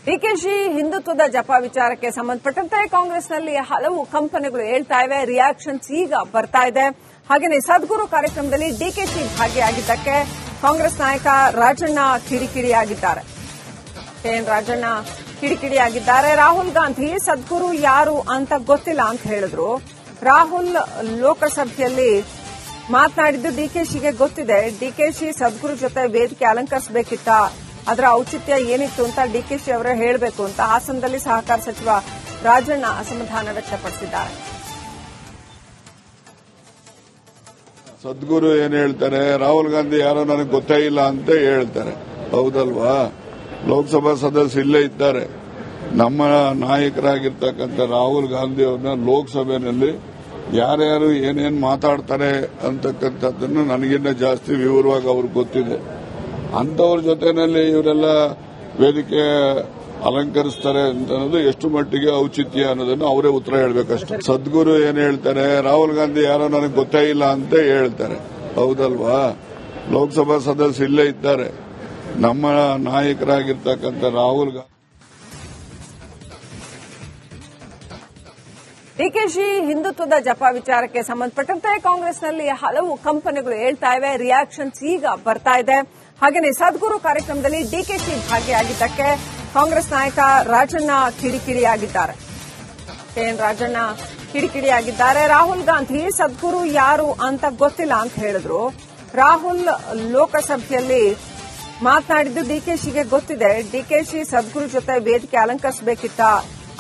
ಡಿಕೆಶಿ ಹಿಂದುತ್ವದ ಜಪ ವಿಚಾರಕ್ಕೆ ಸಂಬಂಧಪಟ್ಟಂತೆ ಕಾಂಗ್ರೆಸ್ನಲ್ಲಿ ಹಲವು ಕಂಪನಿಗಳು ಹೇಳ್ತಾ ಇವೆ. ರಿಯಾಕ್ಷನ್ಸ್ ಈಗ ಬರ್ತಾ ಇದೆ. ಹಾಗೆಯೇ ಸದ್ಗುರು ಕಾರ್ಯಕ್ರಮದಲ್ಲಿ ಡಿಕೆಶಿ ಭಾಗಿಯಾಗಿದ್ದಕ್ಕೆ ಕಾಂಗ್ರೆಸ್ ನಾಯಕ ರಾಜಣ್ಣ ಕಿಡಿಕಿಡಿಯಾಗಿದ್ದಾರೆ. ರಾಜಣ್ಣ ಕಿಡಿಕಿಡಿಯಾಗಿದ್ದಾರೆ. ರಾಹುಲ್ ಗಾಂಧಿ ಸದ್ಗುರು ಯಾರು ಅಂತ ಗೊತ್ತಿಲ್ಲ ಅಂತ ಹೇಳಿದ್ರು. ರಾಹುಲ್ ಲೋಕಸಭೆಯಲ್ಲಿ ಮಾತನಾಡಿದ್ದು ಡಿಕೆಶಿಗೆ ಗೊತ್ತಿದೆ. ಡಿಕೆಶಿ ಸದ್ಗುರು ಜೊತೆ ವೇದಿಕೆ ಅಲಂಕರಿಸಬೇಕಿತ್ತ, ಅದರ ಔಚಿತ್ಯ ಏನಿತ್ತು ಅಂತ ಡಿಕೆಶಿ ಅವರೇ ಹೇಳಬೇಕು ಅಂತ ಹಾಸನದಲ್ಲಿ ಸಹಕಾರ ಸಚಿವ ರಾಜಣ್ಣ ಅಸಮಾಧಾನ ವ್ಯಕ್ತಪಡಿಸಿದ್ದಾರೆ. ಸದ್ಗುರು ಏನ್ ಹೇಳ್ತಾರೆ, ರಾಹುಲ್ ಗಾಂಧಿ ಯಾರೋ ನನಗೆ ಗೊತ್ತೇ ಇಲ್ಲ ಅಂತ ಹೇಳ್ತಾರೆ. ಹೌದಲ್ವಾ? ಲೋಕಸಭಾ ಸದಸ್ಯರು ಇಲ್ಲೇ ಇದ್ದಾರೆ. ನಮ್ಮ ನಾಯಕರಾಗಿರ್ತಕ್ಕಂಥ ರಾಹುಲ್ ಗಾಂಧಿ ಅವ್ರನ್ನ ಲೋಕಸಭೆಯಲ್ಲಿ ಯಾರ್ಯಾರು ಏನೇನು ಮಾತಾಡ್ತಾರೆ ಅಂತಕ್ಕಂಥದ್ದನ್ನು ನನಗಿನ್ನ ಜಾಸ್ತಿ ವಿವರವಾಗಿ ಅವ್ರಿಗೆ ಗೊತ್ತಿದೆ. ಅಂತವ್ರ ಜೊತೆನಲ್ಲಿ ಇವರೆಲ್ಲ ವೇದಿಕೆ ಅಲಂಕರಿಸ್ತಾರೆ ಅಂತ ಅನ್ನೋದು ಎಷ್ಟು ಮಟ್ಟಿಗೆ ಔಚಿತ್ಯ ಅನ್ನೋದನ್ನು ಅವರೇ ಉತ್ತರ ಹೇಳಬೇಕಷ್ಟೇ. ಸದ್ಗುರು ಏನ್ ಹೇಳ್ತಾರೆ, ರಾಹುಲ್ ಗಾಂಧಿ ಯಾರೋ ನನಗೆ ಗೊತ್ತೇ ಇಲ್ಲ ಅಂತ ಹೇಳ್ತಾರೆ. ಹೌದಲ್ವಾ? ಲೋಕಸಭಾ ಸದಸ್ಯರು ಇಲ್ಲೇ ಇದ್ದಾರೆ. ನಮ್ಮ ನಾಯಕರಾಗಿರ್ತಕ್ಕಂಥ ರಾಹುಲ್ ಗಾಂಧಿ ಡಿಕೆಶಿ ಹಿಂದುತ್ವದ ಜಪ ವಿಚಾರಕ್ಕೆ ಸಂಬಂಧಪಟ್ಟಂತೆ ಕಾಂಗ್ರೆಸ್ನಲ್ಲಿ ಹಲವು ಕಂಪನಿಗಳು ಹೇಳ್ತಾ ಇವೆ. ರಿಯಾಕ್ಷನ್ಸ್ ಈಗ ಬರ್ತಾ ಇದೆ. ಹಾಗೆಯೇ ಸದ್ಗುರು ಕಾರ್ಯಕ್ರಮದಲ್ಲಿ ಡಿಕೆಶಿ ಭಾಗಿಯಾಗಿದ್ದಕ್ಕೆ ಕಾಂಗ್ರೆಸ್ ನಾಯಕ ರಾಜಣ್ಣ ಕಿಡಿಕಿಡಿಯಾಗಿದ್ದಾರೆ. ರಾಜಣ್ಣ ಕಿಡಿಕಿಡಿಯಾಗಿದ್ದಾರೆ. ರಾಹುಲ್ ಗಾಂಧಿ ಸದ್ಗುರು ಯಾರು ಅಂತ ಗೊತ್ತಿಲ್ಲ ಅಂತ ಹೇಳಿದ್ರು. ರಾಹುಲ್ ಲೋಕಸಭೆಯಲ್ಲಿ ಮಾತನಾಡಿದ್ದು ಡಿಕೆಶಿಗೆ ಗೊತ್ತಿದೆ. ಡಿಕೆಶಿ ಸದ್ಗುರು ಜೊತೆ ವೇದಿಕೆ ಅಲಂಕರಿಸಬೇಕಿತ್ತ,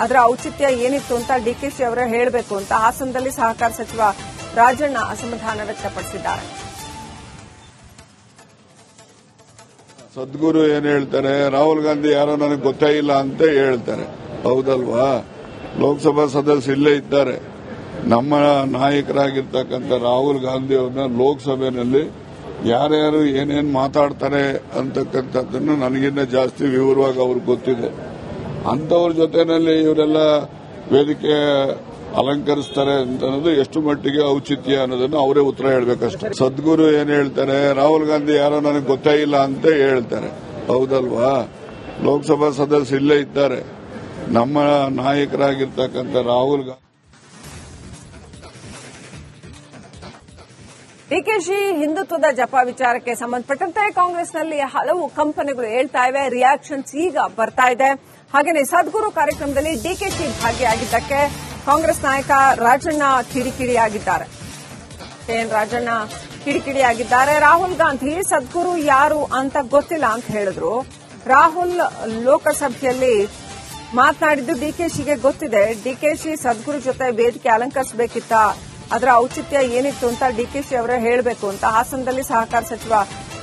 ಅದರ ಔಚಿತ್ಯ ಏನಿತ್ತು ಅಂತ ಡಿಕೆಶಿ ಅವರೇ ಹೇಳಬೇಕು ಅಂತ ಹಾಸನದಲ್ಲಿ ಸಹಕಾರ ಸಚಿವ ರಾಜಣ್ಣ ಅಸಮಾಧಾನ ವ್ಯಕ್ತಪಡಿಸಿದ್ದಾರೆ. ಸದ್ಗುರು ಏನ್ ಹೇಳ್ತಾರೆ, ರಾಹುಲ್ ಗಾಂಧಿ ಯಾರೋ ನನಗೆ ಗೊತ್ತೇ ಇಲ್ಲ ಅಂತ ಹೇಳ್ತಾರೆ. ಹೌದಲ್ವಾ? ಲೋಕಸಭಾ ಸದಸ್ಯರು ಇಲ್ಲೇ ಇದ್ದಾರೆ. ನಮ್ಮ ನಾಯಕರಾಗಿರ್ತಕ್ಕಂಥ ರಾಹುಲ್ ಗಾಂಧಿ ಅವ್ರನ್ನ ಲೋಕಸಭೆಯಲ್ಲಿ ಯಾರ್ಯಾರು ಏನೇನು ಮಾತಾಡ್ತಾರೆ ಅಂತಕ್ಕಂಥದ್ದನ್ನು ನನಗಿನ್ನ ಜಾಸ್ತಿ ವಿವರವಾಗಿ ಅವ್ರಿಗೆ ಗೊತ್ತಿದೆ. ಅಂತವ್ರ ಜೊತೆನಲ್ಲಿ ಇವರೆಲ್ಲ ವೇದಿಕೆ ಅಲಂಕರಿಸ್ತಾರೆ ಅಂತ ಅನ್ನೋದು ಎಷ್ಟು ಮಟ್ಟಿಗೆ ಔಚಿತ್ಯ ಅನ್ನೋದನ್ನು ಅವರೇ ಉತ್ತರ ಹೇಳಬೇಕಷ್ಟೇ. ಸದ್ಗುರು ಏನ್ ಹೇಳ್ತಾರೆ, ರಾಹುಲ್ ಗಾಂಧಿ ಯಾರೋ ನನಗೆ ಗೊತ್ತೇ ಇಲ್ಲ ಅಂತ ಹೇಳ್ತಾರೆ. ಹೌದಲ್ವಾ? ಲೋಕಸಭಾ ಸದಸ್ಯರು ಇಲ್ಲೇ ಇದ್ದಾರೆ. ನಮ್ಮ ನಾಯಕರಾಗಿರ್ತಕ್ಕಂಥ ರಾಹುಲ್ ಗಾಂಧಿ ಡಿಕೆಶಿ ಹಿಂದುತ್ವದ ಜಪ ವಿಚಾರಕ್ಕೆ ಸಂಬಂಧಪಟ್ಟಂತೆ ಕಾಂಗ್ರೆಸ್ನಲ್ಲಿ ಹಲವು ಕಂಪನಿಗಳು ಹೇಳ್ತಾ ಇವೆ. ರಿಯಾಕ್ಷನ್ಸ್ ಈಗ ಬರ್ತಾ ಇದೆ. ಹಾಗೆಯೇ ಸದ್ಗುರು ಕಾರ್ಯಕ್ರಮದಲ್ಲಿ ಡಿಕೆಶಿ ಭಾಗಿಯಾಗಿದ್ದಕ್ಕೆ ಕಾಂಗ್ರೆಸ್ ನಾಯಕ ರಾಜಣ್ಣ ಕಿಡಿಕಿಡಿಯಾಗಿದ್ದಾರೆ. ರಾಜಣ್ಣ ಕಿಡಿಕಿಡಿಯಾಗಿದ್ದಾರೆ. ರಾಹುಲ್ ಗಾಂಧಿ ಸದ್ಗುರು ಯಾರು ಅಂತ ಗೊತ್ತಿಲ್ಲ ಅಂತ ಹೇಳಿದ್ರು. ರಾಹುಲ್ ಲೋಕಸಭೆಯಲ್ಲಿ ಮಾತನಾಡಿದ್ದು ಡಿಕೆಶಿಗೆ ಗೊತ್ತಿದೆ. ಡಿಕೆಶಿ ಸದ್ಗುರು ಜೊತೆ ವೇದಿಕೆ ಅಲಂಕರಿಸಬೇಕಿತ್ತ, ಅದರ ಔಚಿತ್ಯ ಏನಿತ್ತು ಅಂತ ಡಿಕೆಶಿ ಅವರೇ ಹೇಳಬೇಕು ಅಂತ ಹಾಸನದಲ್ಲಿ ಸಹಕಾರ ಸಚಿವ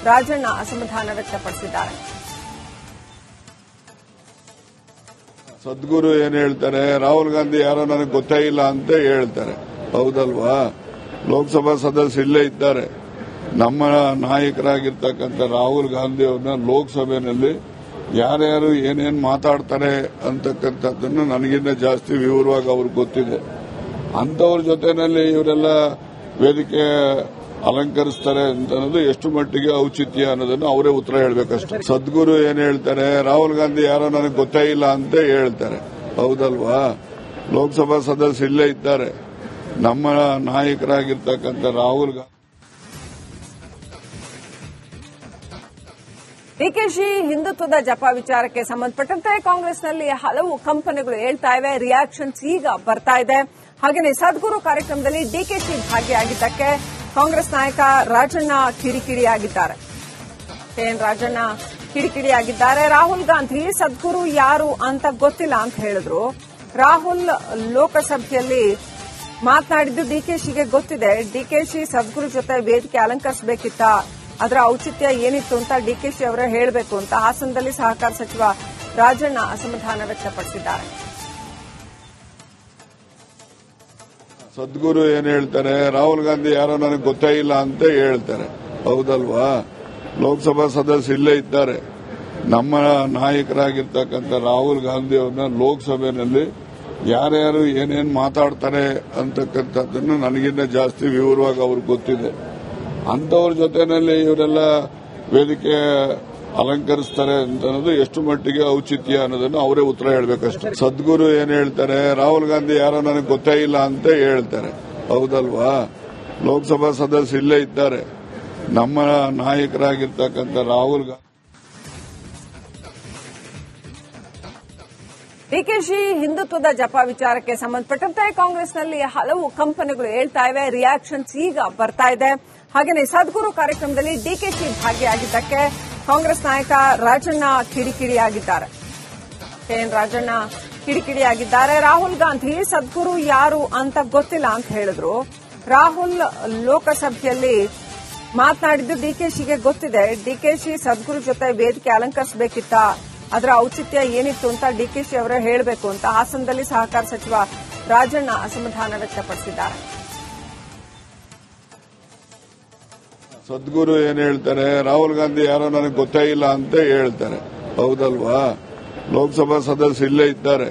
ರಾಜಣ್ಣ ಅಸಮಾಧಾನ ವ್ಯಕ್ತಪಡಿಸಿದ್ದಾರೆ. ಸದ್ಗುರು ಏನ್ ಹೇಳ್ತಾರೆ, ರಾಹುಲ್ ಗಾಂಧಿ ಯಾರೋ ನನಗೆ ಗೊತ್ತೇ ಇಲ್ಲ ಅಂತ ಹೇಳ್ತಾರೆ. ಹೌದಲ್ವಾ? ಲೋಕಸಭಾ ಸದಸ್ಯರು ಇಲ್ಲೇ ಇದ್ದಾರೆ. ನಮ್ಮ ನಾಯಕರಾಗಿರ್ತಕ್ಕಂಥ ರಾಹುಲ್ ಗಾಂಧಿ ಅವ್ರನ್ನ ಲೋಕಸಭೆಯಲ್ಲಿ ಯಾರ್ಯಾರು ಏನೇನು ಮಾತಾಡ್ತಾರೆ ಅಂತಕ್ಕಂಥದ್ದನ್ನು ನನಗಿನ್ನ ಜಾಸ್ತಿ ವಿವರವಾಗಿ ಅವ್ರಿಗೆ ಗೊತ್ತಿದೆ. ಅಂತವ್ರ ಜೊತೆನಲ್ಲಿ ಇವರೆಲ್ಲ ವೇದಿಕೆ ಅಲಂಕರಿಸ್ತಾರೆ ಅಂತ ಅನ್ನೋದು ಎಷ್ಟು ಮಟ್ಟಿಗೆ ಔಚಿತ್ಯ ಅನ್ನೋದನ್ನು ಅವರೇ ಉತ್ತರ ಹೇಳಬೇಕಷ್ಟೇ. ಸದ್ಗುರು ಏನ್ ಹೇಳ್ತಾರೆ, ರಾಹುಲ್ ಗಾಂಧಿ ಯಾರೋ ನನಗೆ ಗೊತ್ತೇ ಇಲ್ಲ ಅಂತ ಹೇಳ್ತಾರೆ. ಹೌದಲ್ವಾ? ಲೋಕಸಭಾ ಸದಸ್ಯರು ಇಲ್ಲೇ ಇದ್ದಾರೆ. ನಮ್ಮ ನಾಯಕರಾಗಿರ್ತಕ್ಕಂಥ ರಾಹುಲ್ ಗಾಂಧಿ ಡಿಕೆಶಿ ಹಿಂದುತ್ವದ ಜಪ ವಿಚಾರಕ್ಕೆ ಸಂಬಂಧಪಟ್ಟಂತೆ ಕಾಂಗ್ರೆಸ್ನಲ್ಲಿ ಹಲವು ಕಂಪನಿಗಳು ಹೇಳ್ತಾ ಇವೆ. ರಿಯಾಕ್ಷನ್ಸ್ ಈಗ ಬರ್ತಾ ಇದೆ. ಹಾಗೆಯೇ ಸದ್ಗುರು ಕಾರ್ಯಕ್ರಮದಲ್ಲಿ ಡಿಕೆಶಿ ಭಾಗಿಯಾಗಿದ್ದಕ್ಕೆ ಕಾಂಗ್ರೆಸ್ ನಾಯಕ ರಾಜಣ್ಣ ಕಿಡಿಕಿಡಿಯಾಗಿದ್ದಾರೆ. ರಾಜಣ್ಣ ಕಿಡಿಕಿಡಿಯಾಗಿದ್ದಾರೆ. ರಾಹುಲ್ ಗಾಂಧಿ ಸದ್ಗುರು ಯಾರು ಅಂತ ಗೊತ್ತಿಲ್ಲ ಅಂತ ಹೇಳಿದ್ರು. ರಾಹುಲ್ ಲೋಕಸಭೆಯಲ್ಲಿ ಮಾತನಾಡಿದ್ದು ಡಿಕೆಶಿಗೆ ಗೊತ್ತಿದೆ. ಡಿಕೆಶಿ ಸದ್ಗುರು ಜೊತೆ ವೇದಿಕೆ ಅಲಂಕರಿಸಬೇಕಿತ್ತ, ಅದರ ಔಚಿತ್ಯ ಏನಿತ್ತು ಅಂತ ಡಿಕೆಶಿ ಅವರೇ ಹೇಳಬೇಕು ಅಂತ ಹಾಸನದಲ್ಲಿ ಸಹಕಾರ ಸಚಿವ ರಾಜಣ್ಣ ಅಸಮಾಧಾನ ವ್ಯಕ್ತಪಡಿಸಿದ್ದಾರೆ. ಸದ್ಗುರು ಏನ್ ಹೇಳ್ತಾರೆ, ರಾಹುಲ್ ಗಾಂಧಿ ಯಾರೋ ನನಗೆ ಗೊತ್ತೇ ಇಲ್ಲ ಅಂತ ಹೇಳ್ತಾರೆ. ಹೌದಲ್ವಾ? ಲೋಕಸಭಾ ಸದಸ್ಯರು ಇಲ್ಲೇ ಇದ್ದಾರೆ. ನಮ್ಮ ನಾಯಕರಾಗಿರ್ತಕ್ಕಂಥ ರಾಹುಲ್ ಗಾಂಧಿ ಅವ್ರನ್ನ ಲೋಕಸಭೆಯಲ್ಲಿ ಯಾರ್ಯಾರು ಏನೇನು ಮಾತಾಡ್ತಾರೆ ಅಂತಕ್ಕಂಥದ್ದನ್ನು ನನಗಿನ್ನ ಜಾಸ್ತಿ ವಿವರವಾಗಿ ಅವ್ರಿಗೆ ಗೊತ್ತಿದೆ. ಅಂತವ್ರ ಜೊತೆನಲ್ಲಿ ಇವರೆಲ್ಲ ವೇದಿಕೆ ಅಲಂಕರಿಸ್ತಾರೆ ಅಂತ ಅನ್ನೋದು ಎಷ್ಟು ಮಟ್ಟಿಗೆ ಔಚಿತ್ಯ ಅನ್ನೋದನ್ನು ಅವರೇ ಉತ್ತರ ಹೇಳಬೇಕಷ್ಟೇ. ಸದ್ಗುರು ಏನ್ ಹೇಳ್ತಾರೆ, ರಾಹುಲ್ ಗಾಂಧಿ ಯಾರೋ ನನಗೆ ಗೊತ್ತೇ ಇಲ್ಲ ಅಂತ ಹೇಳ್ತಾರೆ. ಹೌದಲ್ವಾ? ಲೋಕಸಭಾ ಸದಸ್ಯರು ಇಲ್ಲೇ ಇದ್ದಾರೆ. ನಮ್ಮ ನಾಯಕರಾಗಿರ್ತಕ್ಕಂಥ ರಾಹುಲ್ ಗಾಂಧಿ ಡಿಕೆಶಿ ಹಿಂದುತ್ವದ ಜಪ ವಿಚಾರಕ್ಕೆ ಸಂಬಂಧಪಟ್ಟಂತೆ ಕಾಂಗ್ರೆಸ್ನಲ್ಲಿ ಹಲವು ಕಂಪನಿಗಳು ಹೇಳ್ತಾ ಇವೆ. ರಿಯಾಕ್ಷನ್ಸ್ ಈಗ ಬರ್ತಾ ಇದೆ. ಹಾಗೆಯೇ ಸದ್ಗುರು ಕಾರ್ಯಕ್ರಮದಲ್ಲಿ ಡಿಕೆಶಿ ಭಾಗಿಯಾಗಿದ್ದಕ್ಕೆ ಕಾಂಗ್ರೆಸ್ ನಾಯಕ ರಾಜಣ್ಣ ಕಿಡಿಕಿಡಿಯಾಗಿದ್ದಾರೆ. ಕೆಎನ್ ರಾಜಣ್ಣ ಕಿಡಿಕಿಡಿಯಾಗಿದ್ದಾರೆ. ರಾಹುಲ್ ಗಾಂಧಿ ಸದ್ಗುರು ಯಾರು ಅಂತ ಗೊತ್ತಿಲ್ಲ ಅಂತ ಹೇಳಿದ್ರು. ರಾಹುಲ್ ಲೋಕಸಭೆಯಲ್ಲಿ ಮಾತನಾಡಿದ್ದು ಡಿಕೆಶಿಗೆ ಗೊತ್ತಿದೆ. ಡಿಕೆಶಿ ಸದ್ಗುರು ಜೊತೆ ವೇದಿಕೆ ಅಲಂಕರಿಸಬೇಕಿತ್ತ, ಅದರ ಔಚಿತ್ಯ ಏನಿತ್ತು ಅಂತ ಡಿಕೆಶಿ ಅವರೇ ಹೇಳಬೇಕು ಅಂತ ಹಾಸನದಲ್ಲಿ ಸಹಕಾರ ಸಚಿವ ರಾಜಣ್ಣ ಅಸಮಾಧಾನ ವ್ಯಕ್ತಪಡಿಸಿದ್ದಾರೆ. ಸದ್ಗುರು ಏನ್ ಹೇಳ್ತಾರೆ, ರಾಹುಲ್ ಗಾಂಧಿ ಯಾರೋ ನನಗೆ ಗೊತ್ತೇ ಇಲ್ಲ ಅಂತ ಹೇಳ್ತಾರೆ. ಹೌದಲ್ವಾ? ಲೋಕಸಭಾ ಸದಸ್ಯರು ಇಲ್ಲೇ ಇದ್ದಾರೆ.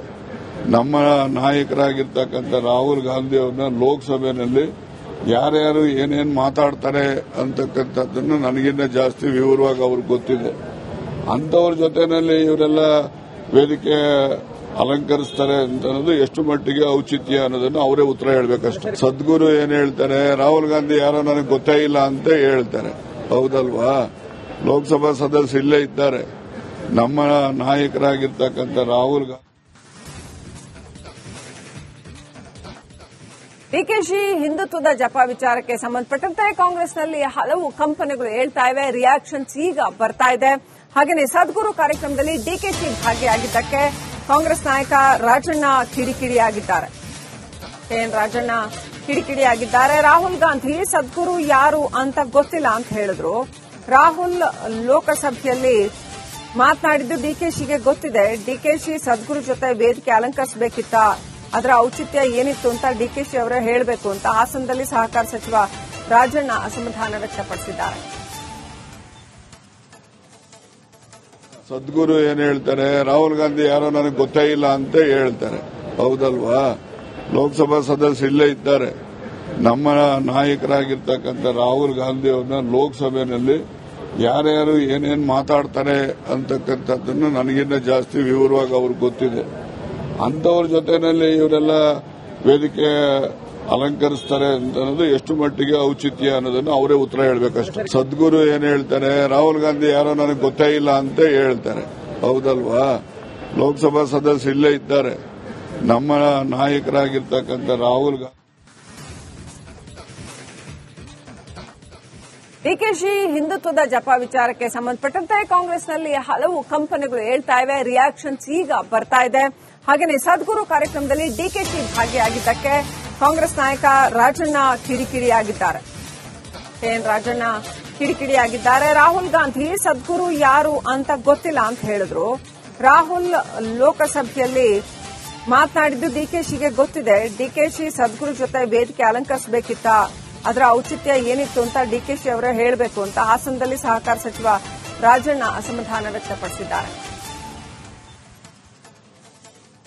ನಮ್ಮ ನಾಯಕರಾಗಿರ್ತಕ್ಕಂಥ ರಾಹುಲ್ ಗಾಂಧಿ ಅವ್ರನ್ನ ಲೋಕಸಭೆಯಲ್ಲಿ ಯಾರ್ಯಾರು ಏನೇನು ಮಾತಾಡ್ತಾರೆ ಅಂತಕ್ಕಂಥದ್ದನ್ನು ನನಗಿನ್ನ ಜಾಸ್ತಿ ವಿವರವಾಗಿ ಅವ್ರಿಗೆ ಗೊತ್ತಿದೆ. ಅಂತವ್ರ ಜೊತೆನಲ್ಲಿ ಇವರೆಲ್ಲ ವೇದಿಕೆ ಅಲಂಕರಿಸ್ತಾರೆ ಅಂತ ಅನ್ನೋದು ಎಷ್ಟು ಮಟ್ಟಿಗೆ ಔಚಿತ್ಯ ಅನ್ನೋದನ್ನು ಅವರೇ ಉತ್ತರ ಹೇಳಬೇಕಷ್ಟೇ. ಸದ್ಗುರು ಏನ್ ಹೇಳ್ತಾರೆ, ರಾಹುಲ್ ಗಾಂಧಿ ಯಾರೋ ನನಗೆ ಗೊತ್ತೇ ಇಲ್ಲ ಅಂತ ಹೇಳ್ತಾರೆ. ಹೌದಲ್ವಾ? ಲೋಕಸಭಾ ಸದಸ್ಯರು ಇಲ್ಲೇ ಇದ್ದಾರೆ. ನಮ್ಮ ನಾಯಕರಾಗಿರ್ತಕ್ಕಂಥ ರಾಹುಲ್ ಗಾಂಧಿ ಡಿಕೆಶಿ ಹಿಂದುತ್ವದ ಜಪ ವಿಚಾರಕ್ಕೆ ಸಂಬಂಧಪಟ್ಟಂತೆ ಕಾಂಗ್ರೆಸ್ನಲ್ಲಿ ಹಲವು ಕಂಪನಿಗಳು ಹೇಳ್ತಾ ಇವೆ. ರಿಯಾಕ್ಷನ್ಸ್ ಈಗ ಬರ್ತಾ ಇದೆ. ಹಾಗೆಯೇ ಸದ್ಗುರು ಕಾರ್ಯಕ್ರಮದಲ್ಲಿ ಡಿಕೆಶಿ ಭಾಗಿಯಾಗಿದ್ದಕ್ಕೆ ಕಾಂಗ್ರೆಸ್ ನಾಯಕ ರಾಜಣ್ಣ ಕಿಡಿಕಿಡಿಯಾಗಿದ್ದಾರೆ. ಕೆಎನ್ ರಾಜಣ್ಣ ಕಿಡಿಕಿಡಿಯಾಗಿದ್ದಾರೆ. ರಾಹುಲ್ ಗಾಂಧಿ ಸದ್ಗುರು ಯಾರು ಅಂತ ಗೊತ್ತಿಲ್ಲ ಅಂತ ಹೇಳಿದ್ರು. ರಾಹುಲ್ ಲೋಕಸಭೆಯಲ್ಲಿ ಮಾತನಾಡಿದ್ದು ಡಿಕೆಶಿಗೆ ಗೊತ್ತಿದೆ. ಡಿಕೆಶಿ ಸದ್ಗುರು ಜೊತೆ ವೇದಿಕೆ ಅಲಂಕರಿಸಬೇಕಿತ್ತ, ಅದರ ಔಚಿತ್ಯ ಏನಿತ್ತು ಅಂತ ಡಿಕೆಶಿ ಅವರೇ ಹೇಳಬೇಕು ಅಂತ ಹಾಸನದಲ್ಲಿ ಸಹಕಾರ ಸಚಿವ ರಾಜಣ್ಣ ಅಸಮಾಧಾನ ವ್ಯಕ್ತಪಡಿಸಿದ್ದಾರೆ. ಸದ್ಗುರು ಏನ್ ಹೇಳ್ತಾರೆ, ರಾಹುಲ್ ಗಾಂಧಿ ಯಾರೋ ನನಗೆ ಗೊತ್ತೇ ಇಲ್ಲ ಅಂತ ಹೇಳ್ತಾರೆ. ಹೌದಲ್ವಾ? ಲೋಕಸಭಾ ಸದಸ್ಯರು ಇಲ್ಲೇ ಇದ್ದಾರೆ. ನಮ್ಮ ನಾಯಕರಾಗಿರ್ತಕ್ಕಂಥ ರಾಹುಲ್ ಗಾಂಧಿ ಅವ್ರನ್ನ ಲೋಕಸಭೆಯಲ್ಲಿ ಯಾರ್ಯಾರು ಏನೇನು ಮಾತಾಡ್ತಾರೆ ಅಂತಕ್ಕಂಥದ್ದನ್ನು ನನಗಿನ್ನ ಜಾಸ್ತಿ ವಿವರವಾಗಿ ಅವ್ರಿಗೆ ಗೊತ್ತಿದೆ. ಅಂತವ್ರ ಜೊತೆನಲ್ಲಿ ಇವರೆಲ್ಲ ವೇದಿಕೆ ಅಲಂಕರಿಸ್ತಾರೆ ಅಂತ ಅನ್ನೋದು ಎಷ್ಟು ಮಟ್ಟಿಗೆ ಔಚಿತ್ಯ ಅನ್ನೋದನ್ನು ಅವರೇ ಉತ್ತರ ಹೇಳಬೇಕಷ್ಟೇ. ಸದ್ಗುರು ಏನ್ ಹೇಳ್ತಾರೆ, ರಾಹುಲ್ ಗಾಂಧಿ ಯಾರೋ ನನಗೆ ಗೊತ್ತೇ ಇಲ್ಲ ಅಂತ ಹೇಳ್ತಾರೆ. ಹೌದಲ್ವಾ? ಲೋಕಸಭಾ ಸದಸ್ಯರು ಇಲ್ಲೇ ಇದ್ದಾರೆ. ನಮ್ಮ ನಾಯಕರಾಗಿರ್ತಕ್ಕಂಥ ರಾಹುಲ್ ಗಾಂಧಿ ಡಿಕೆಶಿ ಹಿಂದುತ್ವದ ಜಪ ವಿಚಾರಕ್ಕೆ ಸಂಬಂಧಪಟ್ಟಂತೆ ಕಾಂಗ್ರೆಸ್ನಲ್ಲಿ ಹಲವು ಕಂಪನಿಗಳು ಹೇಳ್ತಾ ಇವೆ. ರಿಯಾಕ್ಷನ್ಸ್ ಈಗ ಬರ್ತಾ ಇದೆ. ಹಾಗೆಯೇ ಸದ್ಗುರು ಕಾರ್ಯಕ್ರಮದಲ್ಲಿ ಡಿಕೆಶಿ ಭಾಗಿಯಾಗಿದ್ದಕ್ಕೆ ಕಾಂಗ್ರೆಸ್ ನಾಯಕ ರಾಜಣ್ಣ ಕಿಡಿಕಿಡಿಯಾಗಿದ್ದಾರೆ. ಕೆಎನ್ ರಾಜಣ್ಣ ಕಿಡಿಕಿಡಿಯಾಗಿದ್ದಾರೆ. ರಾಹುಲ್ ಗಾಂಧಿ ಸದ್ಗುರು ಯಾರು ಅಂತ ಗೊತ್ತಿಲ್ಲ ಅಂತ ಹೇಳಿದ್ರು. ರಾಹುಲ್ ಲೋಕಸಭೆಯಲ್ಲಿ ಮಾತನಾಡಿದ್ದು ಡಿಕೆಶಿಗೆ ಗೊತ್ತಿದೆ. ಡಿಕೆಶಿ ಸದ್ಗುರು ಜೊತೆ ವೇದಿಕೆ ಅಲಂಕರಿಸಬೇಕಿತ್ತ, ಅದರ ಔಚಿತ್ಯ ಏನಿತ್ತು ಅಂತ ಡಿಕೆಶಿ ಅವರೇ ಹೇಳಬೇಕು ಅಂತ ಹಾಸನದಲ್ಲಿ ಸಹಕಾರ ಸಚಿವ ರಾಜಣ್ಣ ಅಸಮಾಧಾನ ವ್ಯಕ್ತಪಡಿಸಿದ್ದಾರೆ.